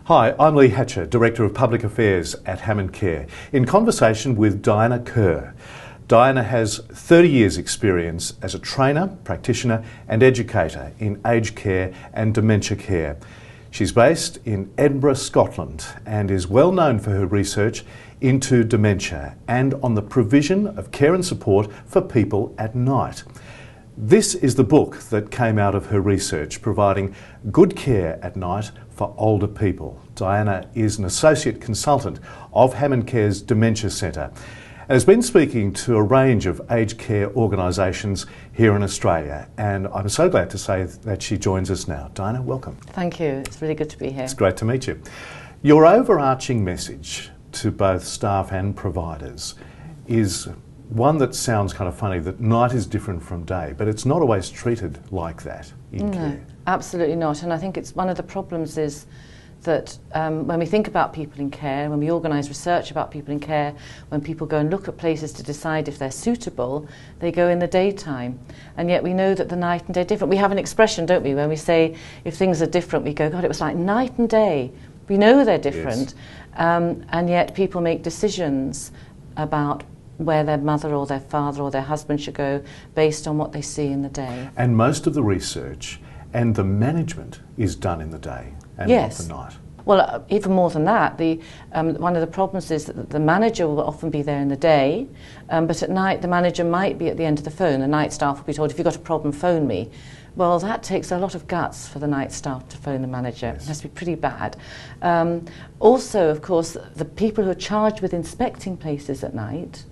Hi, I'm Lee Hatcher, Director of Public Affairs at HammondCare, in conversation with Diana Kerr. Diana has 30 years' experience as a trainer, practitioner and educator in aged care and dementia care. She's based in Edinburgh, Scotland, and is well known for her research into dementia and on the provision of care and support for people at night. This is the book that came out of her research, providing good care at night for older people. Diana is an associate consultant of HammondCare's Dementia Centre and has been speaking to a range of aged care organisations here in Australia. And I'm so glad to say that she joins us now. Diana, welcome. Thank you. It's really good to be here. It's great to meet you. Your overarching message to both staff and providers is one that sounds kind of funny, that night is different from day, but it's not always treated like that in care. Absolutely not. And I think it's one of the problems is that when we think about people in care, when we organise research about people in care, when people go and look at places to decide if they're suitable, they go in the daytime. And yet we know that the night and day are different. We have an expression, don't we, when we say if things are different, we go, God, it was like night and day. We know they're different. Yes. And yet people make decisions about where their mother or their father or their husband should go based on what they see in the day. And most of the research and the management is done in the day and not the night. Well, even more than that, one of the problems is that the manager will often be there in the day, but at night the manager might be at the end of the phone. The night staff will be told, if you've got a problem, phone me. Well, that takes a lot of guts for the night staff to phone the manager. Yes. It has to be pretty bad. Also, of course, the people who are charged with inspecting places at night,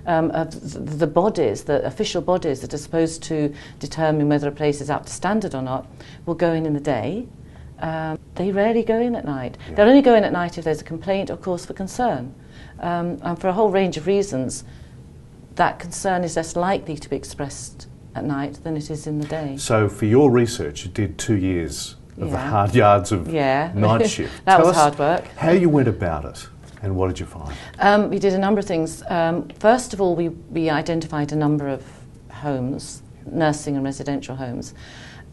the bodies, the official bodies that are supposed to determine whether a place is up to standard or not, will go in the day. They rarely go in at night. Yeah. They'll only go in at night if there's a complaint or cause for concern. And for a whole range of reasons, that concern is less likely to be expressed at night than it is in the day. So for your research, you did 2 years of the hard yards of night shift. That was hard work. How you went about it. And what did you find? We did a number of things. First of all, we identified a number of homes, nursing and residential homes,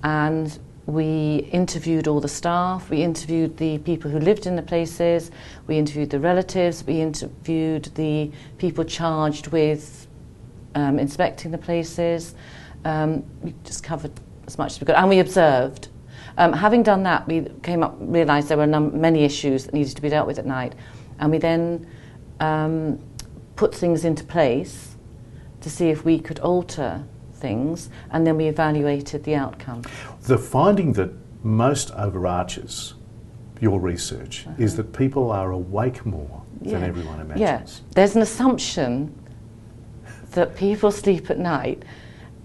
and we interviewed all the staff, we interviewed the people who lived in the places, we interviewed the relatives, we interviewed the people charged with inspecting the places. We just covered as much as we could, and we observed. Having done that, we realised there were many issues that needed to be dealt with at night. And we then put things into place to see if we could alter things, and then we evaluated the outcome. The finding that most overarches your research is that people are awake more than everyone imagines. Yeah, there's an assumption that people sleep at night.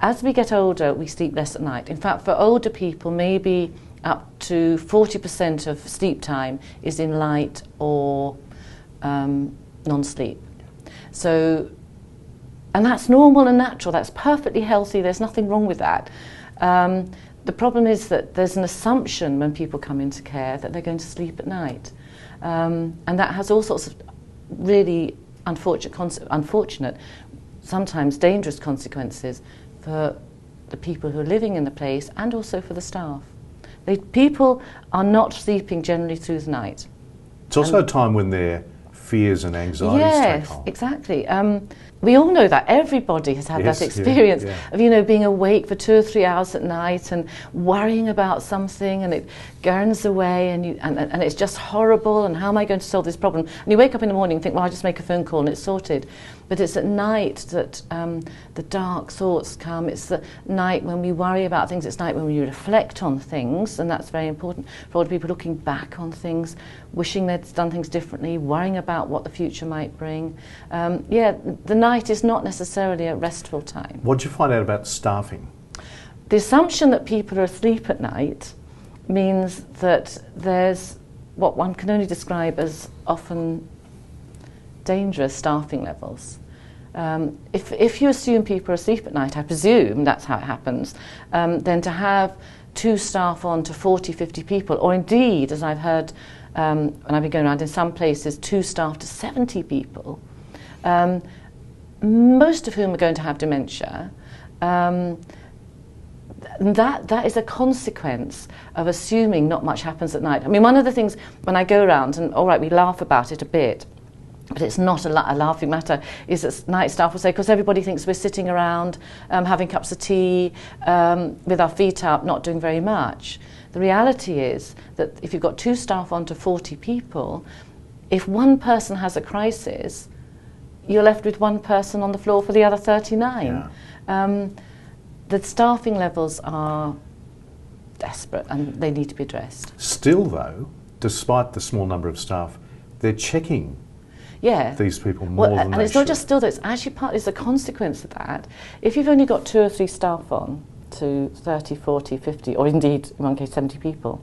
As we get older, we sleep less at night. In fact, for older people, maybe up to 40% of sleep time is in light or non-sleep. So, and that's normal and natural, that's perfectly healthy, there's nothing wrong with that. The problem is that there's an assumption when people come into care that they're going to sleep at night. And that has all sorts of really unfortunate, sometimes dangerous consequences for the people who are living in the place and also for the staff. People are not sleeping generally through the night. It's also a time when their fears and anxieties take hold. Yes, exactly. We all know that. Everybody has had that experience of, being awake for 2 or 3 hours at night and worrying about something, and it gurns away, and it's just horrible, and how am I going to solve this problem? And you wake up in the morning and think, well, I'll just make a phone call and it's sorted. But it's at night that the dark thoughts come. It's the night when we worry about things. It's night when we reflect on things, and that's very important for older people, looking back on things, wishing they'd done things differently, worrying about what the future might bring. The night is not necessarily a restful time. What did you find out about staffing? The assumption that people are asleep at night means that there's what one can only describe as often dangerous staffing levels. If you assume people are asleep at night, I presume that's how it happens, then to have 2 staff on to 40, 50 people, or indeed, as I've heard when I've been going around in some places, 2 staff to 70 people, most of whom are going to have dementia, And that is a consequence of assuming not much happens at night. I mean, one of the things when I go around, and all right, we laugh about it a bit, but it's not a laughing matter, is that night staff will say, because everybody thinks we're sitting around having cups of tea with our feet up, not doing very much. The reality is that if you've got 2 staff on to 40 people, if one person has a crisis, you're left with 1 person on the floor for the other 39. Yeah. The staffing levels are desperate and they need to be addressed. Still though, despite the small number of staff, they're checking these people more than they should. And it's not just still that, it's actually it's a consequence of that. If you've only got 2 or 3 staff on to 30, 40, 50, or indeed in one case 70 people,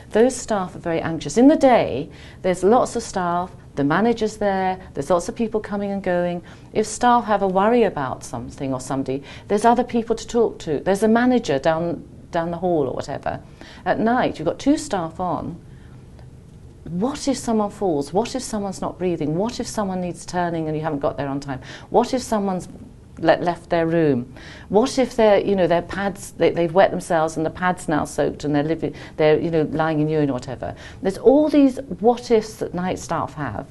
those staff are very anxious. In the day, there's lots of staff, the manager's there's lots of people coming and going. If staff have a worry about something or somebody, there's other people to talk to. There's a manager down the hall or whatever. At night, you've got 2 staff on. What if someone falls? What if someone's not breathing? What if someone needs turning and you haven't got there on time? What if someone's left their room? What if their pads, they've wet themselves and the pad's now soaked and they're lying in urine or whatever? There's all these what ifs that night staff have,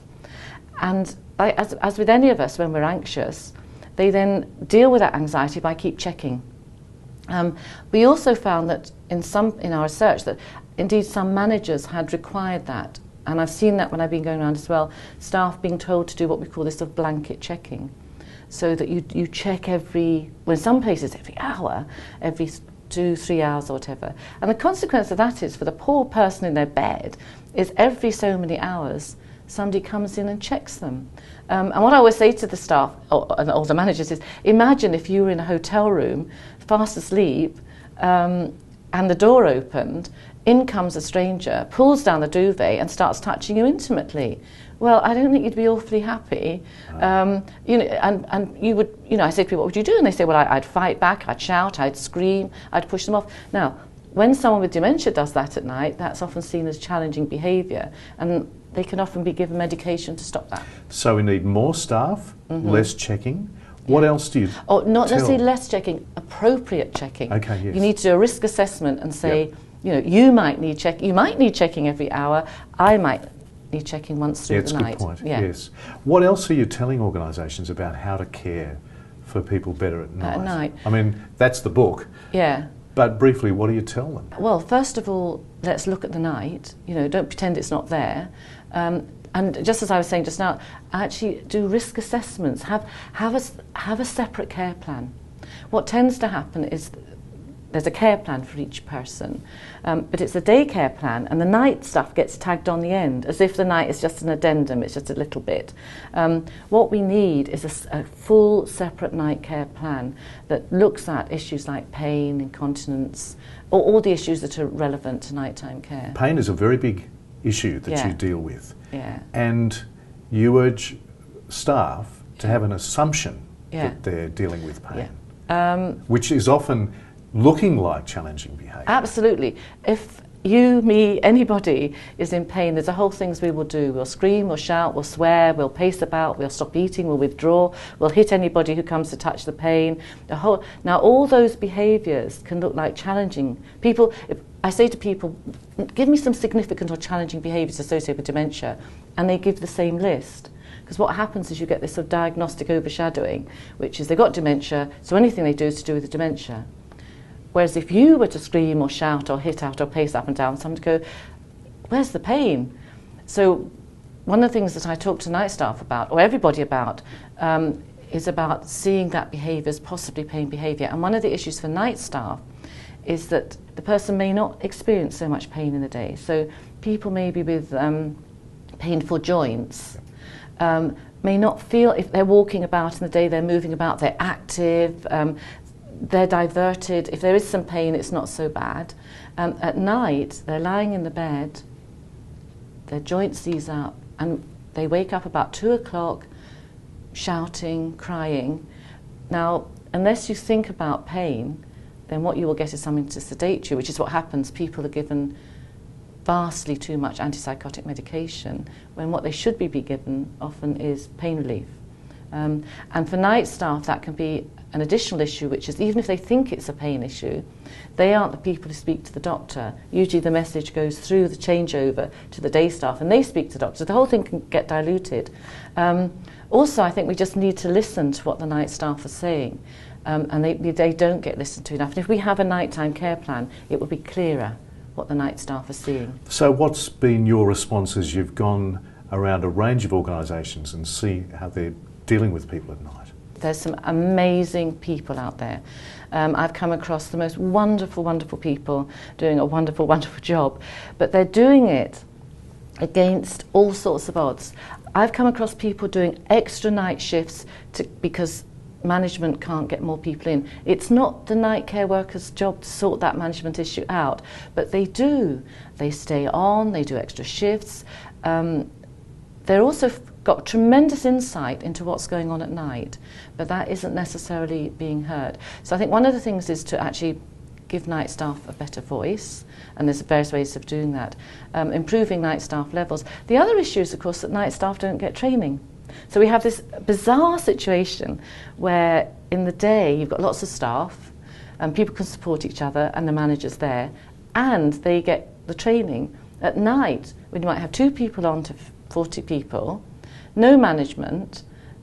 and as with any of us when we're anxious, they then deal with that anxiety by keep checking. We also found that in our research that indeed some managers had required that, and I've seen that when I've been going around as well, staff being told to do what we call this sort of blanket checking. So that you check well, in some places every hour, every 2-3 hours or whatever. And the consequence of that is for the poor person in their bed is every so many hours somebody comes in and checks them. And what I always say to the staff or the managers is, imagine if you were in a hotel room, fast asleep, and the door opened, in comes a stranger, pulls down the duvet and starts touching you intimately. Well, I don't think you'd be awfully happy. And you would, I say to people, what would you do? And they say, well, I'd fight back, I'd shout, I'd scream, I'd push them off. Now, when someone with dementia does that at night, that's often seen as challenging behaviour, and they can often be given medication to stop that. So we need more staff, less checking. What else do you not necessarily less checking, appropriate checking. Okay, yes. You need to do a risk assessment and say, you might need checking every hour, I might need checking once through the night. That's a good point, yes. What else are you telling organisations about how to care for people better at night? At night. I mean, that's the book. Yeah. But briefly, what do you tell them? Well, first of all, let's look at the night. Don't pretend it's not there. And just as I was saying just now, actually do risk assessments. Have a separate care plan. What tends to happen is there's a care plan for each person, but it's a day care plan, and the night stuff gets tagged on the end, as if the night is just an addendum, it's just a little bit. What we need is a full separate night care plan that looks at issues like pain, incontinence, or all the issues that are relevant to nighttime care. Pain is a very big issue that you deal with. Yeah. And you urge staff to have an assumption that they're dealing with pain, which is often looking like challenging behaviour. Absolutely. If you, me, anybody is in pain, there's a whole things we will do. We'll scream, we'll shout, we'll swear, we'll pace about, we'll stop eating, we'll withdraw, we'll hit anybody who comes to touch the pain. Now all those behaviours can look like challenging. People, if I say to people, give me some significant or challenging behaviours associated with dementia, and they give the same list. Because what happens is you get this sort of diagnostic overshadowing, which is they've got dementia, so anything they do is to do with the dementia. Whereas if you were to scream or shout or hit out or pace up and down, someone would go, where's the pain? So one of the things that I talk to night staff about, or everybody about, is about seeing that behaviour as possibly pain behaviour. And one of the issues for night staff is that the person may not experience so much pain in the day. So people maybe with painful joints may not feel, if they're walking about in the day, they're moving about, they're active, they're diverted. If there is some pain, it's not so bad. At night, they're lying in the bed, their joints seize up, and they wake up about 2 o'clock, shouting, crying. Now, unless you think about pain, then what you will get is something to sedate you, which is what happens. People are given vastly too much antipsychotic medication, when what they should be given often is pain relief. And for night staff, that can be an additional issue, which is even if they think it's a pain issue, they aren't the people who speak to the doctor. Usually the message goes through the changeover to the day staff and they speak to doctors. The whole thing can get diluted. Also, I think we just need to listen to what the night staff are saying, and they don't get listened to enough. And if we have a nighttime care plan, it will be clearer what the night staff are seeing. So what's been your response as you've gone around a range of organisations and see how they're dealing with people at night? There's some amazing people out there. I've come across the most wonderful, wonderful people doing a wonderful, wonderful job, but they're doing it against all sorts of odds. I've come across people doing extra night shifts because management can't get more people in. It's not the night care workers' job to sort that management issue out, but they do. They stay on, they do extra shifts. They're also got tremendous insight into what's going on at night, but that isn't necessarily being heard. So I think one of the things is to actually give night staff a better voice, and there's various ways of doing that. Improving night staff levels. The other issue is, of course, that night staff don't get training. So we have this bizarre situation where in the day you've got lots of staff, and people can support each other, and the manager's there, and they get the training. At night, when you might have 2 people on to 40 people, no management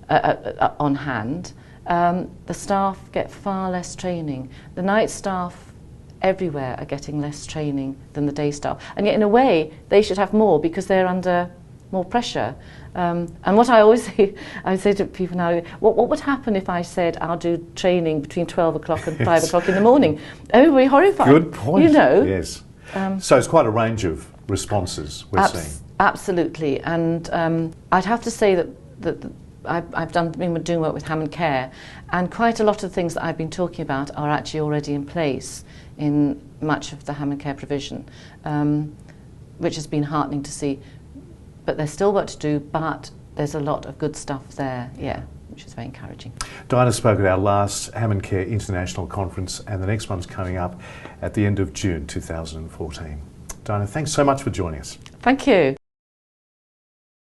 on hand, the staff get far less training. The night staff everywhere are getting less training than the day staff. And yet, in a way, they should have more because they're under more pressure. And what I always say, I say to people now, what would happen if I said I'll do training between 12 o'clock and 5 o'clock in the morning? Everybody horrified. Good point. You know. Yes. So it's quite a range of responses we're seeing. Absolutely. And I'd have to say that I've been doing work with HammondCare, and quite a lot of the things that I've been talking about are actually already in place in much of the HammondCare provision, which has been heartening to see. But there's still work to do, but there's a lot of good stuff there, yeah, which is very encouraging. Diana spoke at our last HammondCare International Conference, and the next one's coming up at the end of June 2014. Diana, thanks so much for joining us. Thank you.